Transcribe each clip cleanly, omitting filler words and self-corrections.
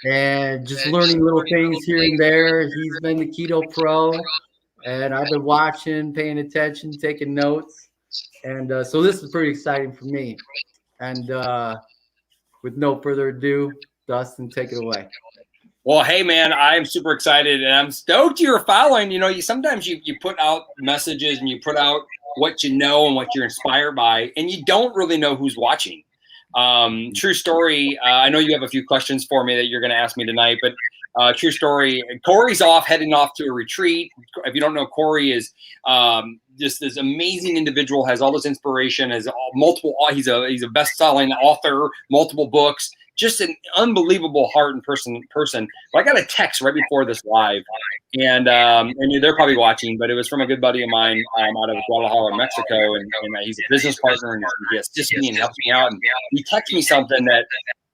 And just learning little things here and there. He's been the keto pro, and I've been watching, paying attention, taking notes. And so this is pretty exciting for me. And with no further ado, Dustin, take it away. Well, hey, man, I'm super excited, and I'm stoked you're following. You know, sometimes you put out messages and you put out what you know and what you're inspired by, and you don't really know who's watching. True story. I know you have a few questions for me that you're going to ask me tonight, but true story. Corey's heading off to a retreat. If you don't know, Corey is just this amazing individual, has all this inspiration, has he's a best-selling author, multiple books. Just an unbelievable heart and person. But I got a text right before this live, and they're probably watching, but it was from a good buddy of mine out of Guadalajara, Mexico, and he's a business partner, and he assists me and helps me out. And he texted me something that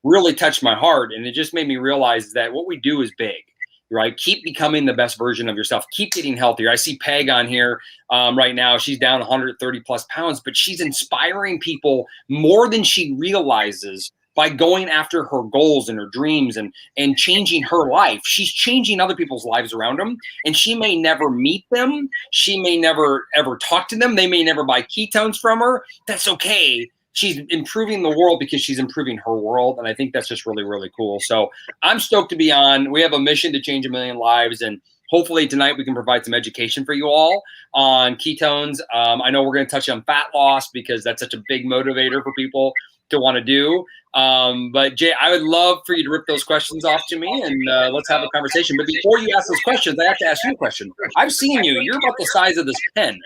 really touched my heart, and it just made me realize that what we do is big. Right? Keep becoming the best version of yourself. Keep getting healthier. I see Peg on here right now. She's down 130 plus pounds, but she's inspiring people more than she realizes by going after her goals and her dreams and changing her life. She's changing other people's lives around them, and she may never meet them. She may never ever talk to them. They may never buy ketones from her. That's okay. She's improving the world because she's improving her world. And I think that's just really, really cool. So I'm stoked to be on. We have a mission to change 1 million lives. And hopefully tonight we can provide some education for you all on ketones. I know we're going to touch on fat loss because that's such a big motivator for people to want to do. But Jay, I would love for you to rip those questions off to me and let's have a conversation. But before you ask those questions, I have to ask you a question. I've seen you. You're about the size of this pen.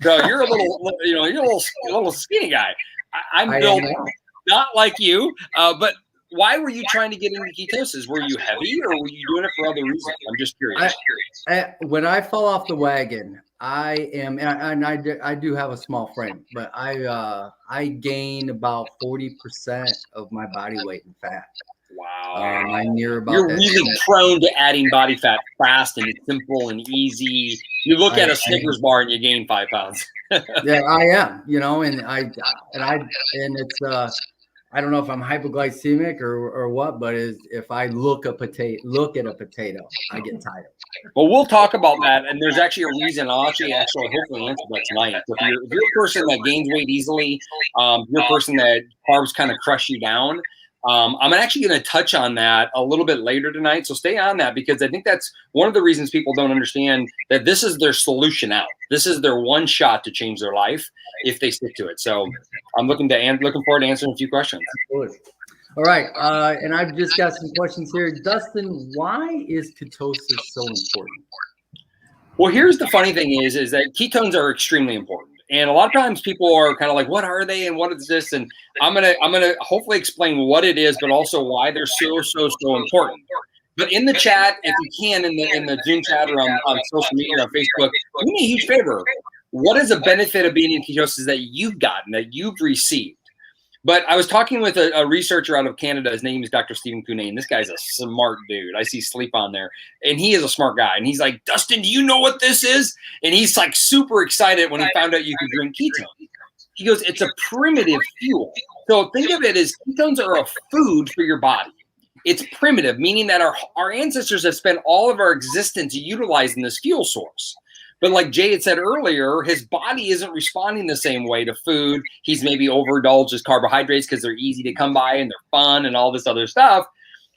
So you're a little, you're a little skinny guy. I'm built not like you, but why were you trying to get into ketosis? Were you heavy or were you doing it for other reasons? I'm just curious. When I fell off the wagon, I do have a small frame, but I gain about 40% of my body weight in fat. Wow. I'm near about You're really prone to adding body fat fast and it's simple and easy. You look at a Snickers bar and you gain 5 pounds. Yeah, I am, and it's I don't know if I'm hypoglycemic or what, but if I look at a potato, I get tired. Well, we'll talk about that, and there's actually a reason. I'll actually hopefully answer that tonight. So if you're a person that gains weight easily, you're a person that carbs kind of crush you down. I'm actually going to touch on that a little bit later tonight, so stay on that because I think that's one of the reasons people don't understand that this is their solution out. This is their one shot to change their life if they stick to it. So I'm looking forward to answering a few questions. Absolutely. All right, and I've just got some questions here. Dustin, why is ketosis so important? Well, here's the funny thing is that ketones are extremely important. And a lot of times people are kind of like, what are they and what is this? And I'm gonna hopefully explain what it is, but also why they're so important. But in the chat, if you can, in the Zoom chat or on social media or on Facebook, do me a huge favor. What is a benefit of being in ketosis that you've gotten, that you've received? But I was talking with a researcher out of Canada. His name is Dr. Stephen Cunnane. This guy's a smart dude. I see Sleep on there. And he is a smart guy. And he's like, Dustin, do you know what this is? And he's like super excited when he found out you could drink ketones. He goes, it's a primitive fuel. So think of it as ketones are a food for your body. It's primitive, meaning that our ancestors have spent all of our existence utilizing this fuel source. But like Jay had said earlier, his body isn't responding the same way to food. He's maybe overindulged his carbohydrates because they're easy to come by and they're fun and all this other stuff.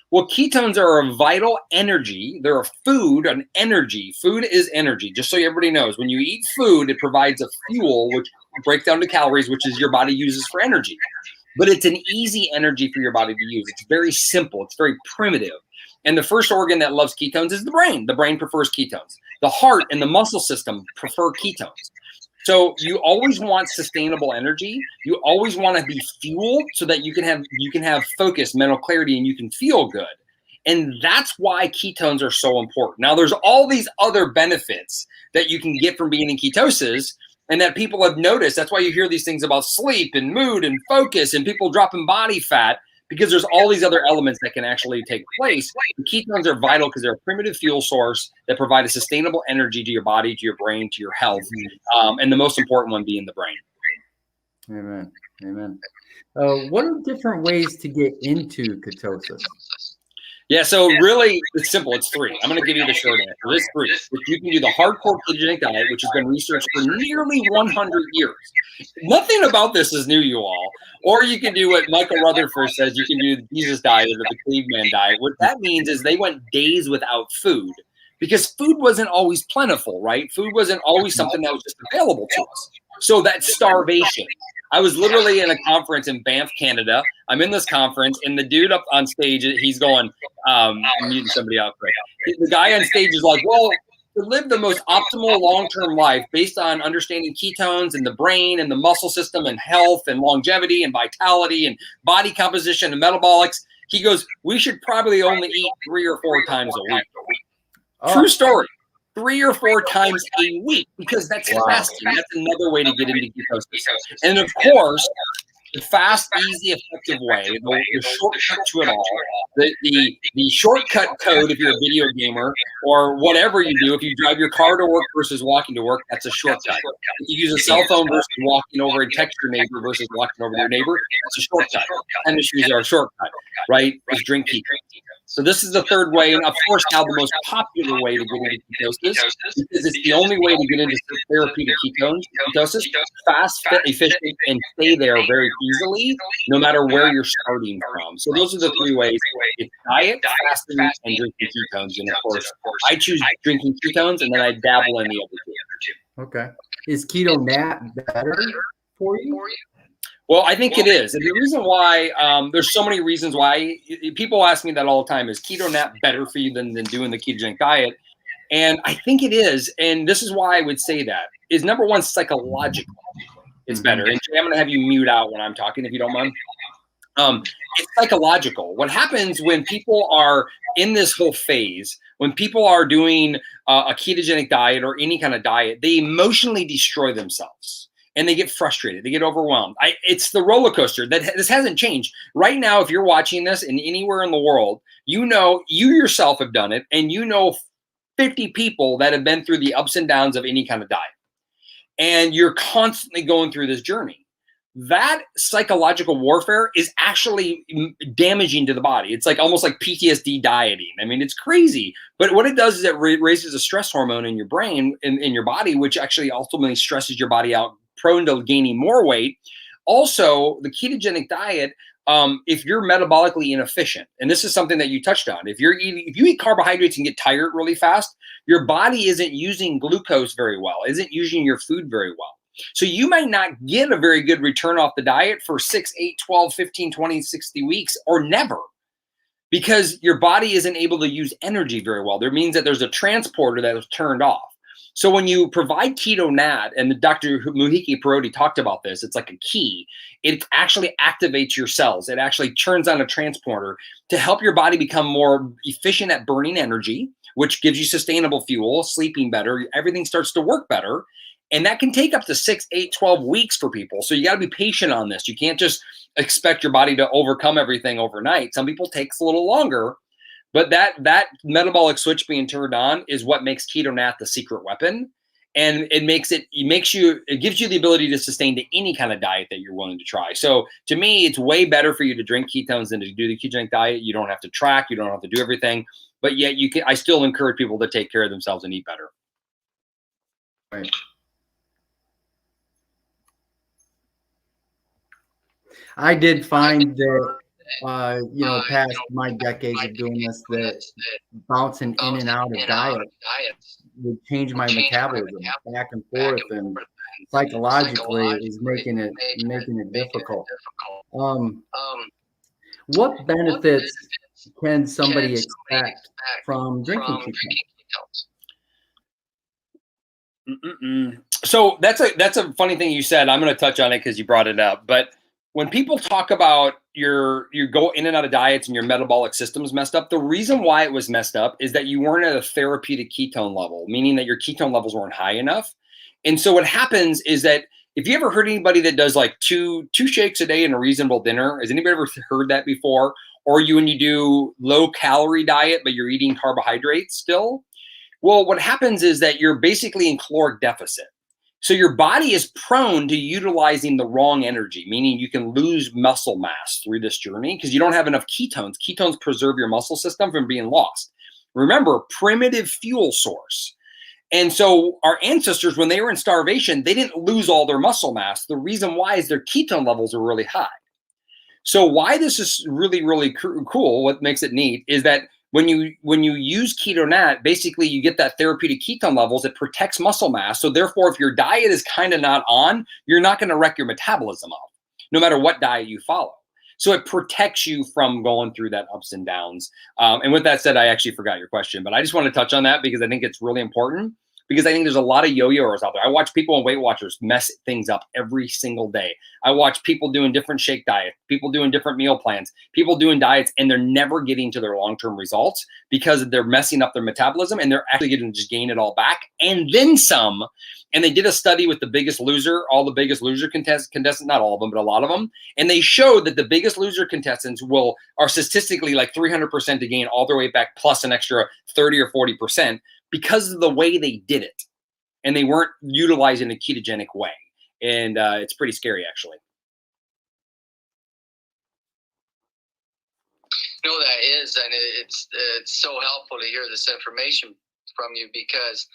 Well, ketones are a vital energy. They're a food, an energy. Food is energy, just so everybody knows. When you eat food, it provides a fuel, which breaks down to calories, which is your body uses for energy. But it's an easy energy for your body to use. It's very simple. It's very primitive. And the first organ that loves ketones is the brain. The brain prefers ketones. The heart and the muscle system prefer ketones. So you always want sustainable energy. You always want to be fueled so that you can have focus, mental clarity, and you can feel good. And that's why ketones are so important. Now, there's all these other benefits that you can get from being in ketosis and that people have noticed. That's why you hear these things about sleep and mood and focus and people dropping body fat, because there's all these other elements that can actually take place. And ketones are vital because they're a primitive fuel source that provide a sustainable energy to your body, to your brain, to your health, and the most important one being the brain. Amen. Amen. What are different ways to get into ketosis? Yeah, so really, it's simple. It's 3. I'm going to give you the short answer. It's 3. You can do the hardcore ketogenic diet, which has been researched for nearly 100 years. Nothing about this is new, you all. Or you can do what Michael Rutherford says. You can do the Jesus diet or the caveman diet. What that means is they went days without food because food wasn't always plentiful, right? Food wasn't always something that was just available to us. So that's starvation. I was literally in a conference in Banff, Canada. I'm in this conference, and the dude up on stage, he's going, I'm muting somebody out quick. The guy on stage is like, well, to live the most optimal long-term life based on understanding ketones and the brain and the muscle system and health and longevity and vitality and body composition and metabolics, he goes, we should probably only eat 3 or 4 times a week. True story. 3 or 4 times a week, because that's fasting. That's another way to get into ketosis. And of course, the fast, easy, effective way, the shortcut to it all, the shortcut code if you're a video gamer or whatever you do, if you drive your car to work versus walking to work, that's a shortcut. If you use a cell phone versus walking over and text your neighbor versus walking over to your neighbor, that's a shortcut. And issues are a shortcut, right? Is drink ketones. So this is the third way, and of course now the most popular way to get into ketosis, because it's the only way to get into therapeutic ketosis, fast, efficient, and stay there very easily, no matter where you're starting from. So those are the 3 ways: it's diet, fasting, and drinking ketones. And of course, I choose drinking ketones, and then I dabble in the other 2. Okay. Is keto nat better for you? Well, I think it is. And the reason why, there's so many reasons why. People ask me that all the time. Is keto nat better for you than doing the ketogenic diet? And I think it is. And this is why I would say that. Is number one, psychological. It's better. And Jay, I'm going to have you mute out when I'm talking, if you don't mind. It's psychological. What happens when people are in this whole phase, when people are doing a ketogenic diet or any kind of diet, they emotionally destroy themselves. And they get frustrated. They get overwhelmed. It's the roller coaster. This hasn't changed. Right now, if you're watching this and anywhere in the world, you know, you yourself have done it, and you know 50 people that have been through the ups and downs of any kind of diet. And you're constantly going through this journey. That psychological warfare is actually damaging to the body. It's like almost like PTSD dieting. I mean, it's crazy. But what it does is it raises a stress hormone in your brain, in your body, which actually ultimately stresses your body out, prone to gaining more weight. Also, the ketogenic diet, if you're metabolically inefficient, and this is something that you touched on, if you eat carbohydrates and get tired really fast, your body isn't using glucose very well, isn't using your food very well. So you might not get a very good return off the diet for 6, 8, 12, 15, 20, 60 weeks, or never, because your body isn't able to use energy very well. That means that there's a transporter that was turned off. So when you provide keto nat, and Dr. Muhiki Perotti talked about this, it's like a key. It actually activates your cells. It actually turns on a transporter to help your body become more efficient at burning energy, which gives you sustainable fuel, sleeping better. Everything starts to work better. And that can take up to 6, 8, 12 weeks for people. So you got to be patient on this. You can't just expect your body to overcome everything overnight. Some people takes a little longer. But that metabolic switch being turned on is what makes keto nat the secret weapon, and it gives you the ability to sustain to any kind of diet that you're willing to try. So to me, it's way better for you to drink ketones than to do the ketogenic diet. You don't have to track, you don't have to do everything, but yet I still encourage people to take care of themselves and eat better. Right. I did find that. Past my decades of doing this, that bouncing in and out of diets would change my metabolism back and forth, and psychologically is making it difficult. What benefits can somebody expect from drinking ketones? So that's a funny thing you said. I'm going to touch on it because you brought it up, but when people talk about you go in and out of diets and your metabolic system's messed up, the reason why it was messed up is that you weren't at a therapeutic ketone level, meaning that your ketone levels weren't high enough. And so what happens is that if you ever heard anybody that does like two shakes a day and a reasonable dinner, has anybody ever heard that before? Or when you do low calorie diet, but you're eating carbohydrates still? Well, what happens is that you're basically in caloric deficit. So your body is prone to utilizing the wrong energy, meaning you can lose muscle mass through this journey because you don't have enough ketones. Ketones preserve your muscle system from being lost. Remember, primitive fuel source. And so our ancestors, when they were in starvation, they didn't lose all their muscle mass. The reason why is their ketone levels are really high. So why this is really, really cool, what makes it neat, is that when you use keto, basically you get that therapeutic ketone levels. It protects muscle mass. So therefore, if your diet is kind of not on, you're not going to wreck your metabolism up, no matter what diet you follow. So it protects you from going through that ups and downs. And with that said, I actually forgot your question, but I just want to touch on that because I think it's really important. Because I think there's a lot of yo-yoers out there. I watch people on Weight Watchers mess things up every single day. I watch people doing different shake diets, people doing different meal plans, people doing diets, and they're never getting to their long-term results because they're messing up their metabolism, and they're actually going to just gain it all back and then some. And they did a study with the Biggest Loser, all the Biggest Loser contestants, not all of them, but a lot of them. And they showed that the Biggest Loser contestants are statistically like 300% to gain all their weight back plus an extra 30 or 40%. Because of the way they did it, and they weren't utilizing a ketogenic way. And it's pretty scary, actually. No, that is, and it's so helpful to hear this information from you because,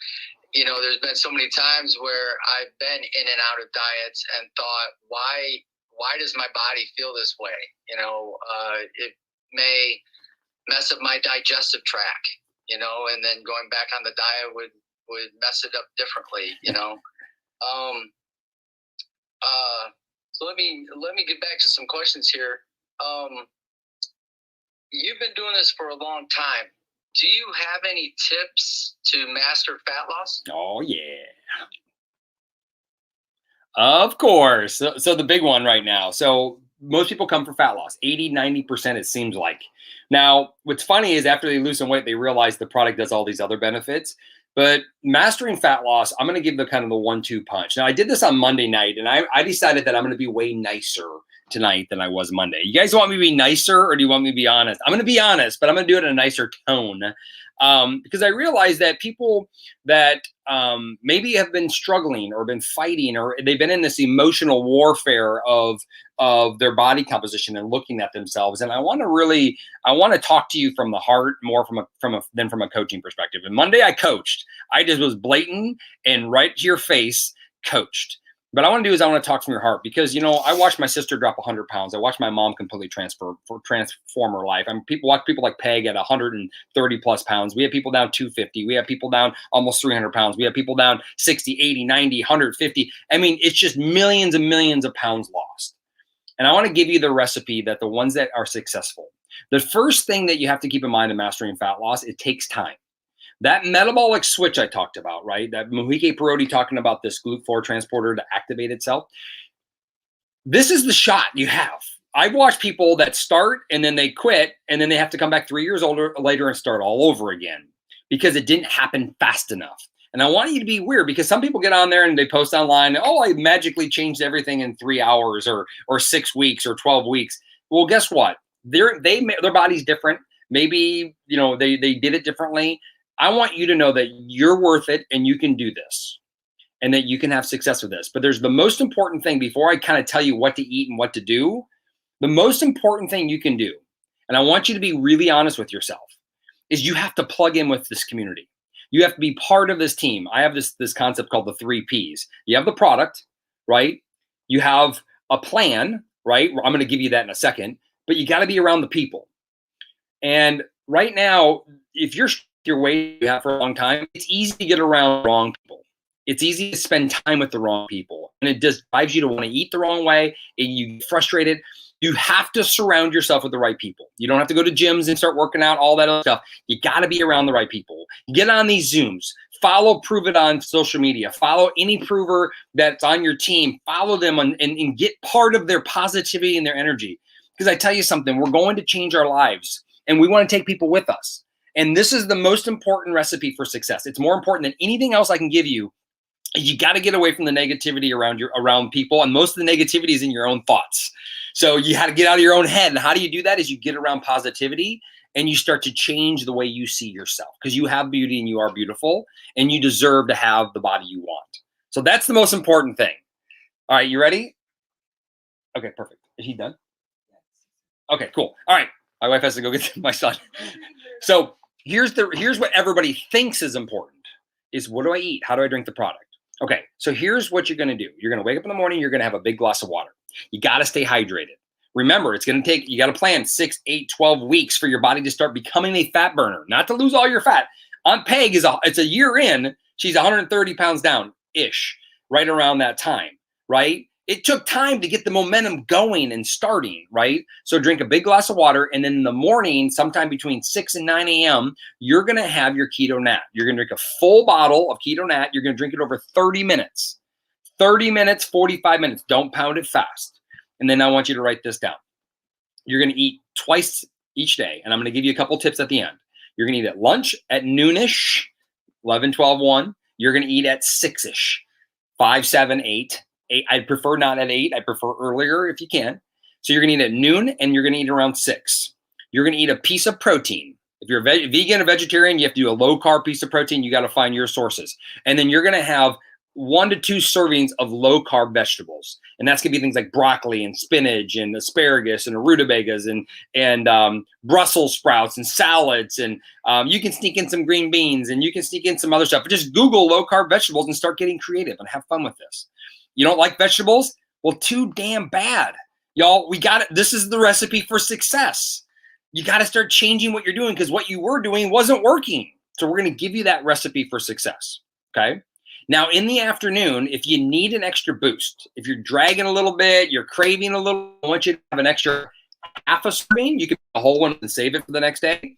you know, there's been so many times where I've been in and out of diets and thought, why does my body feel this way? You know, it may mess up my digestive tract. You know, and then going back on the diet would mess it up differently, you know. So let me get back to some questions here. You've been doing this for a long time. Do you have any tips to master fat loss? Oh, yeah. Of course. So the big one right now. So most people come for fat loss, 80, 90%, it seems like. Now, what's funny is after they lose some weight, they realize the product does all these other benefits. But mastering fat loss, I'm going to give the kind of the 1-2 punch. Now, I did this on Monday night, and I decided that I'm going to be way nicer tonight than I was Monday. You guys want me to be nicer, or do you want me to be honest? I'm going to be honest, but I'm going to do it in a nicer tone. Because I realized that people that maybe have been struggling or been fighting, or they've been in this emotional warfare of their body composition and looking at themselves. And I want to talk to you from the heart more than from a coaching perspective. And Monday I coached. I just was blatant and right to your face coached. But I want to do is I want to talk from your heart because, you know, I watched my sister drop 100 pounds. I watched my mom completely transform her life. I mean, watch people like Peg at 130 plus pounds. We have people down 250. We have people down almost 300 pounds. We have people down 60, 80, 90, 150. I mean, it's just millions and millions of pounds lost. And I want to give you the recipe that the ones that are successful. The first thing that you have to keep in mind in mastering fat loss, it takes time. That metabolic switch I talked about, right? That Mohike Perotti talking about this GLUT4 transporter to activate itself. This is the shot you have. I've watched people that start and then they quit and then they have to come back 3 years later and start all over again because it didn't happen fast enough. And I want you to be weird because some people get on there and they post online, oh, I magically changed everything in 3 hours or 6 weeks or 12 weeks. Well, guess what? Their body's different. Maybe, you know, they did it differently. I want you to know that you're worth it and you can do this and that you can have success with this. But there's the most important thing before I kind of tell you what to eat and what to do. The most important thing you can do, and I want you to be really honest with yourself, is you have to plug in with this community. You have to be part of this team. I have this concept called the 3 Ps. You have the product, right? You have a plan, right? I'm going to give you that in a second, but you got to be around the people. And right now, if you're your way you have for a long time, it's easy to get around the wrong people. It's easy to spend time with the wrong people. And it just drives you to want to eat the wrong way. And you get frustrated. You have to surround yourself with the right people. You don't have to go to gyms and start working out, all that other stuff. You got to be around the right people. Get on these Zooms. Follow Prove It on social media. Follow any prover that's on your team. Follow them and get part of their positivity and their energy. Because I tell you something, we're going to change our lives. And we want to take people with us. And this is the most important recipe for success. It's more important than anything else I can give you. You got to get away from the negativity around people. And most of the negativity is in your own thoughts. So you have to get out of your own head. And how do you do that? Is you get around positivity and you start to change the way you see yourself because you have beauty and you are beautiful and you deserve to have the body you want. So that's the most important thing. All right, you ready? Okay, perfect. Is he done? Okay, cool. All right, my wife has to go get my son. So here's what everybody thinks is important: is what do I eat? How do I drink the product? Okay, so here's what you're going to do. You're going to wake up in the morning. You're going to have a big glass of water. You got to stay hydrated. Remember, it's going to take, you got to plan 6, 8, 12 weeks for your body to start becoming a fat burner, not to lose all your fat. Aunt Peg it's a year in. She's 130 pounds down ish, right around that time, right? It took time to get the momentum going and starting, right? So drink a big glass of water, and then in the morning, sometime between 6 and 9 a.m., you're going to have your Keto Nat. You're going to drink a full bottle of Keto Nat. You're going to drink it over 30 minutes. 30 minutes, 45 minutes. Don't pound it fast. And then I want you to write this down. You're going to eat twice each day, and I'm going to give you a couple tips at the end. You're going to eat at lunch at noonish, 11, 12, 1. You're going to eat at 6-ish, 5, 7, 8. I prefer not at 8. I prefer earlier if you can. So you're going to eat at noon, and you're going to eat around 6. You're going to eat a piece of protein. If you're a vegan or vegetarian, you have to do a low-carb piece of protein. You got to find your sources. And then you're going to have 1 to 2 servings of low-carb vegetables. And that's going to be things like broccoli and spinach and asparagus and rutabagas and Brussels sprouts and salads. And you can sneak in some green beans, and you can sneak in some other stuff. But just Google low-carb vegetables and start getting creative and have fun with this. You don't like vegetables? Well, too damn bad. Y'all, we got it. This is the recipe for success. You got to start changing what you're doing, because what you were doing wasn't working. So we're going to give you that recipe for success, okay? Now, in the afternoon, if you need an extra boost, if you're dragging a little bit, you're craving a little, I want you to have an extra half a serving. You can put a whole one and save it for the next day,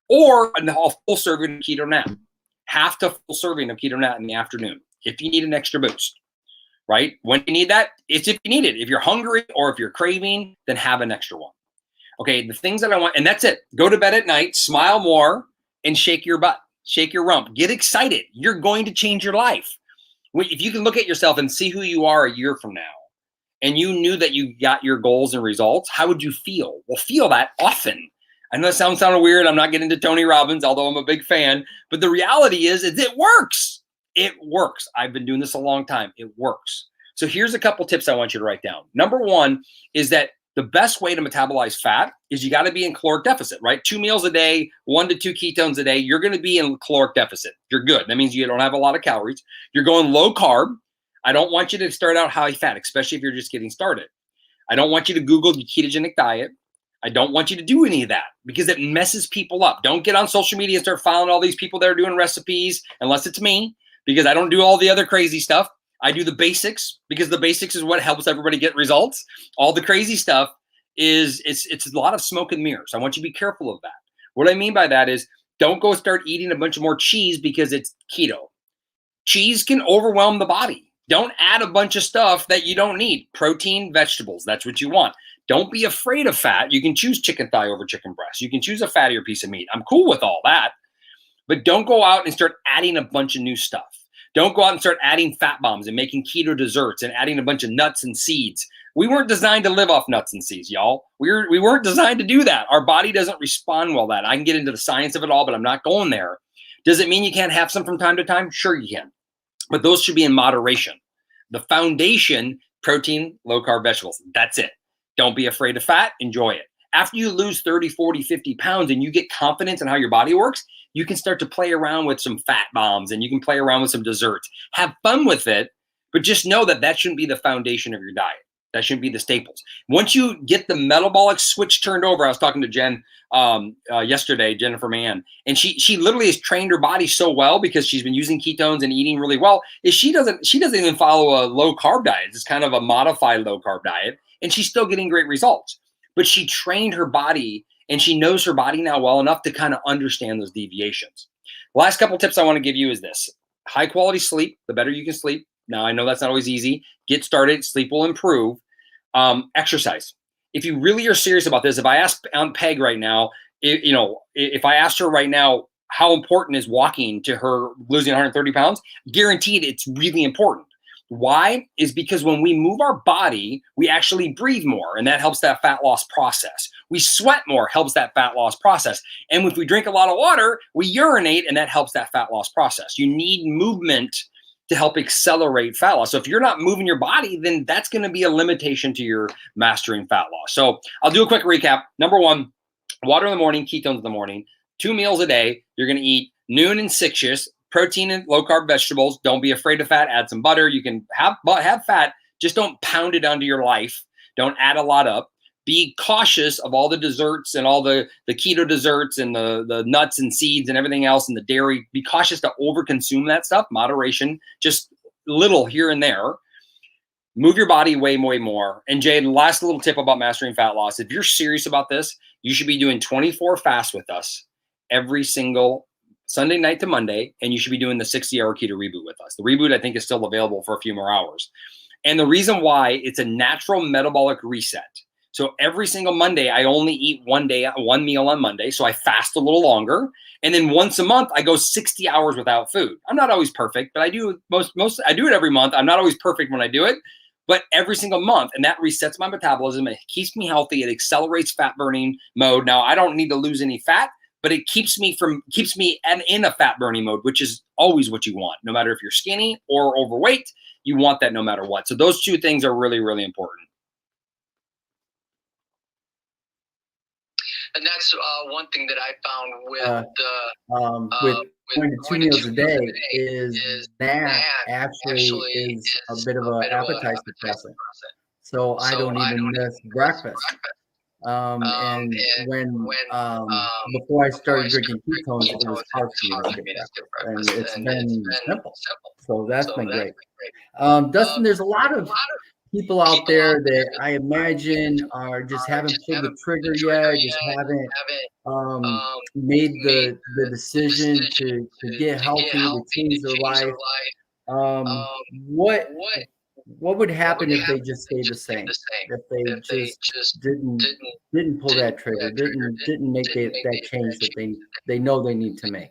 or a full serving of Keto Nat. Half to full serving of Keto Nat in the afternoon if you need an extra boost. Right? When you need that, it's if you need it. If you're hungry or if you're craving, then have an extra one. Okay, the things that I want, and that's it. Go to bed at night, smile more, and shake your butt, shake your rump. Get excited. You're going to change your life. If you can look at yourself and see who you are a year from now, and you knew that you got your goals and results, how would you feel? Well, feel that often. I know that sounds weird. I'm not getting into Tony Robbins, although I'm a big fan. But the reality is it works. It works. I've been doing this a long time. It works. So here's a couple tips I want you to write down. Number 1 is that the best way to metabolize fat is you got to be in caloric deficit, right? 2 meals a day, 1 to 2 ketones a day. You're going to be in caloric deficit. You're good. That means you don't have a lot of calories. You're going low carb. I don't want you to start out high fat, especially if you're just getting started. I don't want you to Google the ketogenic diet. I don't want you to do any of that because it messes people up. Don't get on social media and start following all these people that are doing recipes, unless it's me, because I don't do all the other crazy stuff. I do the basics because the basics is what helps everybody get results. All the crazy stuff is it's a lot of smoke and mirrors. I want you to be careful of that. What I mean by that is don't go start eating a bunch of more cheese because it's keto. Cheese can overwhelm the body. Don't add a bunch of stuff that you don't need. Protein, vegetables, that's what you want. Don't be afraid of fat. You can choose chicken thigh over chicken breast. You can choose a fattier piece of meat. I'm cool with all that. But don't go out and start adding a bunch of new stuff. Don't go out and start adding fat bombs and making keto desserts and adding a bunch of nuts and seeds. We weren't designed to live off nuts and seeds, y'all. We weren't designed to do that. Our body doesn't respond well to that. I can get into the science of it all, but I'm not going there. Does it mean you can't have some from time to time? Sure you can. But those should be in moderation. The foundation, protein, low carb vegetables. That's it. Don't be afraid of fat. Enjoy it. After you lose 30, 40, 50 pounds and you get confidence in how your body works, you can start to play around with some fat bombs and you can play around with some desserts. Have fun with it, but just know that that shouldn't be the foundation of your diet. That shouldn't be the staples. Once you get the metabolic switch turned over, I was talking to Jen yesterday, Jennifer Mann, and she literally has trained her body so well because she's been using ketones and eating really well. Is she doesn't even follow a low carb diet. It's kind of a modified low carb diet, and she's still getting great results. But she trained her body, and she knows her body now well enough to kind of understand those deviations. The last couple tips I want to give you is this. High quality sleep, the better you can sleep. Now, I know that's not always easy. Get started. Sleep will improve. Exercise. If you really are serious about this, if I ask Aunt Peg right now, if I asked her right now how important is walking to her losing 130 pounds, guaranteed it's really important. Why? Is because when we move our body, we actually breathe more, and that helps that fat loss process. We sweat more, helps that fat loss process. And if we drink a lot of water, we urinate, and that helps that fat loss process. You need movement to help accelerate fat loss. So if you're not moving your body, then that's going to be a limitation to your mastering fat loss. So I'll do a quick recap. Number one, water in the morning, ketones in the morning, 2 meals a day. You're going to eat noon and 6-ish, protein and low carb vegetables. Don't be afraid of fat. Add some butter. You can have fat. Just don't pound it onto your life. Don't add a lot up. Be cautious of all the desserts and all the keto desserts and the nuts and seeds and everything else and the dairy. Be cautious to overconsume that stuff. Moderation, just little here and there. Move your body way more. And Jay, the last little tip about mastering fat loss. If you're serious about this, you should be doing 24 fasts with us every single Sunday night to Monday. And you should be doing the 60-hour keto reboot with us. The reboot, I think, is still available for a few more hours. And the reason why, it's a natural metabolic reset. So every single Monday, I only eat one meal on Monday. So I fast a little longer. And then once a month, I go 60 hours without food. I'm not always perfect, but I do I do it every month. I'm not always perfect when I do it, but every single month. And that resets my metabolism. It keeps me healthy. It accelerates fat burning mode. Now, I don't need to lose any fat, but it keeps me in a fat burning mode, which is always what you want. No matter if you're skinny or overweight, you want that no matter what. So those two things are really, really important. And that's one thing that I found with going to 2 meals a day is that actually is a bit of an appetite suppressant. So I don't even miss breakfast. And when before I started drinking ketones, it was hard for me to skip breakfast, and it's been simple. So that's been great. Dustin, there's a lot of people out there that I imagine are just haven't pulled the trigger yet, just haven't made the decision to get healthy, to change their life. What would happen if they just stayed the same? If they just didn't pull that trigger, didn't make that change that they know they need to make?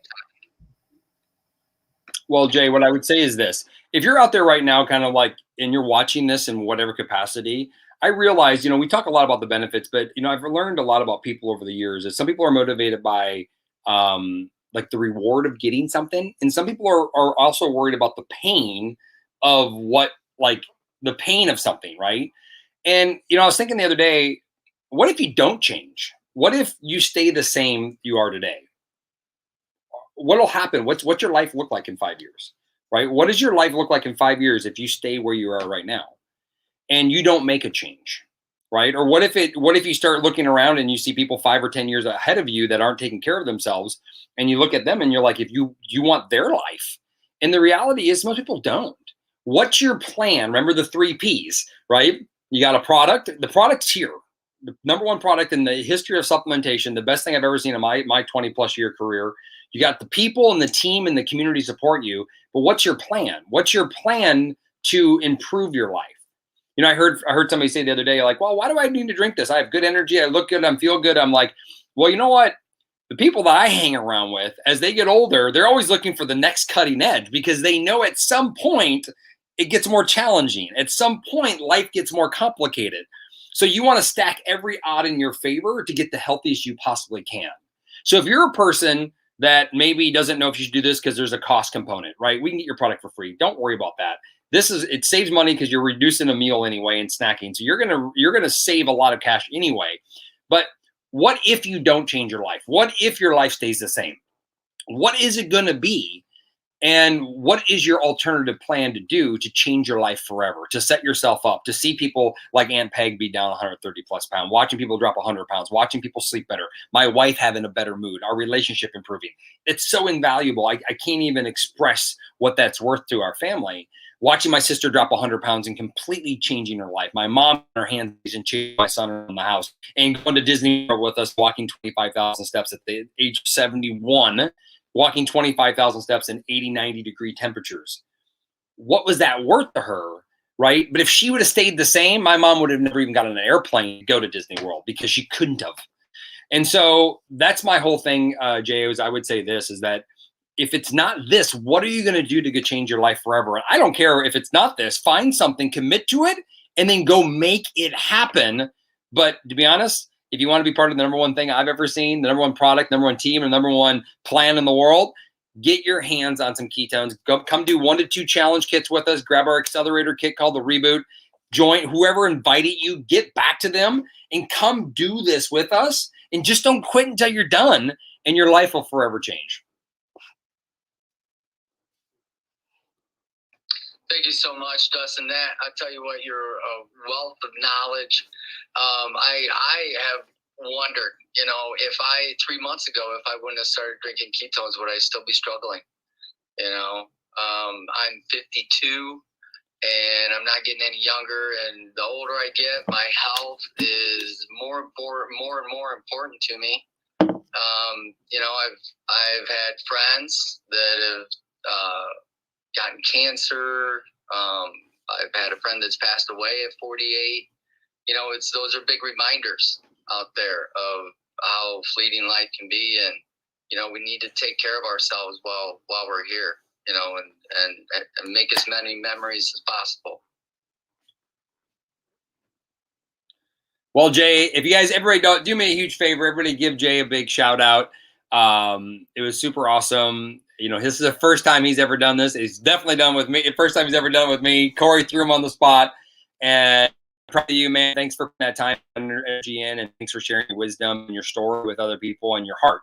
Well, Jay, what I would say is this. If you're out there right now, kind of like, and you're watching this in whatever capacity, I realize, we talk a lot about the benefits, but, I've learned a lot about people over the years that some people are motivated by like the reward of getting something. And some people are also worried about the pain of the pain of something, right? And, I was thinking the other day, what if you don't change? What if you stay the same you are today? What'll happen? What's your life look like in 5 years, right? What does your life look like in 5 years if you stay where you are right now and you don't make a change, right? Or what if you start looking around and you see people 5 or 10 years ahead of you that aren't taking care of themselves, and you look at them and you're like, if you want their life, and the reality is most people don't. What's your plan? Remember the 3 Ps, right? You got a product. The product's here. The number one product in the history of supplementation, the best thing I've ever seen in my 20 plus year career. You got the people and the team and the community support you, but what's your plan? What's your plan to improve your life? I heard somebody say the other day, like, well, why do I need to drink this? I have good energy. I look good. I feel good. I'm like, well, you know what? The people that I hang around with, as they get older, they're always looking for the next cutting edge, because they know at some point it gets more challenging. At some point, life gets more complicated. So you want to stack every odd in your favor to get the healthiest you possibly can. So if you're a person that maybe doesn't know if you should do this because there's a cost component, right? We can get your product for free. Don't worry about that. It saves money because you're reducing a meal anyway and snacking. So you're gonna save a lot of cash anyway. But what if you don't change your life? What if your life stays the same? What is it gonna be? And what is your alternative plan to do to change your life forever, to set yourself up, to see people like Aunt Peg be down 130 plus pounds, watching people drop 100 pounds, watching people sleep better, my wife having a better mood, our relationship improving. It's so invaluable. I can't even express what that's worth to our family. Watching my sister drop 100 pounds and completely changing her life. My mom on her hands and chasing my son around the house, and going to Disney World with us, walking 25,000 steps at the age of 71. Walking 25,000 steps in 80, 90 degree temperatures. What was that worth to her, right? But if she would have stayed the same, my mom would have never even gotten an airplane to go to Disney World, because she couldn't have. And so that's my whole thing, Jay, is I would say this, is that if it's not this, what are you going to do to change your life forever? And I don't care if it's not this. Find something, commit to it, and then go make it happen. But to be honest, if you want to be part of the number one thing I've ever seen, the number one product, number one team, and number one plan in the world, get your hands on some ketones. Come do 1 to 2 challenge kits with us. Grab our accelerator kit called the Reboot. Join whoever invited you. Get back to them and come do this with us. And just don't quit until you're done, and your life will forever change. Thank you so much, Dustin. I tell you what, you're a wealth of knowledge. I have wondered, if 3 months ago, if I wouldn't have started drinking ketones, would I still be struggling? I'm 52 and I'm not getting any younger. And the older I get, my health is more and more important to me. I've had friends that have gotten cancer. I've had a friend that's passed away at 48. Those are big reminders out there of how fleeting life can be, and we need to take care of ourselves while we're here, and make as many memories as possible. Well, Jay, if you guys, everybody, do me a huge favor. Everybody give Jay a big shout out. It was super awesome. This is the first time he's ever done this. He's definitely done with me. The first time he's ever done it with me. Corey threw him on the spot. And proud of you, man. Thanks for putting that time and your energy in, and thanks for sharing your wisdom and your story with other people and your heart.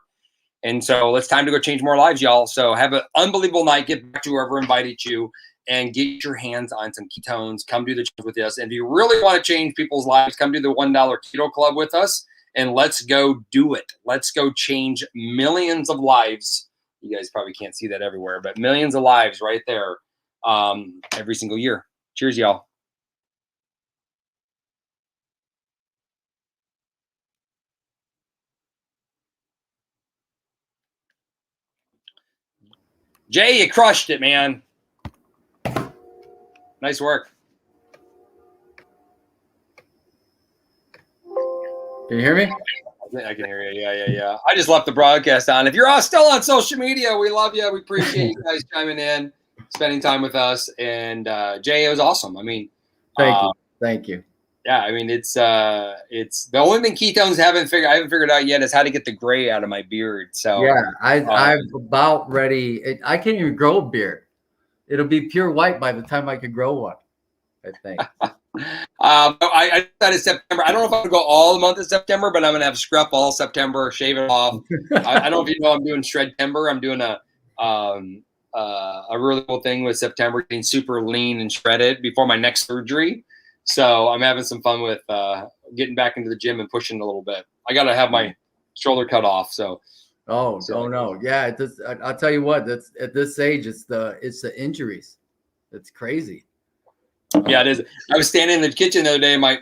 And so it's time to go change more lives, y'all. So have an unbelievable night. Get back to whoever invited you and get your hands on some ketones. Come do the challenge with us. And if you really want to change people's lives, come do the $1 Keto Club with us, and let's go do it. Let's go change millions of lives. You guys probably can't see that everywhere, but millions of lives right there every single year. Cheers, y'all. Jay, you crushed it, man. Nice work. Can you hear me? I can hear you. Yeah. I just left the broadcast on. If you're all still on social media, we love you. We appreciate you guys chiming in, spending time with us. And Jay, it was awesome. I mean, Thank you. Yeah, I mean, it's the only thing ketones I haven't figured out yet is how to get the gray out of my beard. So yeah, I'm about ready. I can't even grow a beard. It'll be pure white by the time I could grow one, I think. I decided September. I don't know if I'm gonna go all the month of September, but I'm gonna have scruff all September, shave it off. I don't know if you know, I'm doing Shredtember. I'm doing a really cool thing with September, getting super lean and shredded before my next surgery. So I'm having some fun with getting back into the gym and pushing a little bit. I got to have my shoulder cut off. So. Oh no. Yeah. I'll tell you what, that's at this age, it's the injuries. It's crazy. Yeah, it is. I was standing in the kitchen the other day, my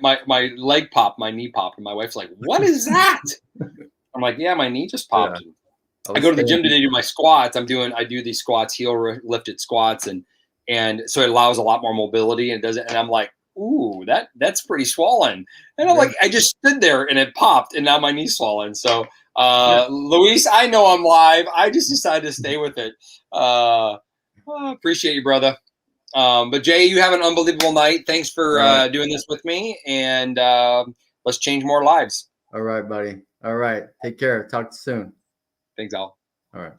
leg popped, my knee popped, and my wife's like, "What is that?" I'm like, "Yeah, my knee just popped." Yeah. I go to the gym today to do my squats. I do these squats, heel lifted squats, and so it allows a lot more mobility, and does it. And I'm like, "Ooh, that's pretty swollen." And I'm like, I just stood there and it popped, and now my knee's swollen. So, Luis, I know I'm live. I just decided to stay with it. Appreciate you, brother. But Jay, you have an unbelievable night. Thanks for doing this with me, and let's change more lives. All right, buddy. All right. Take care. Talk to you soon. Thanks, Al. All right.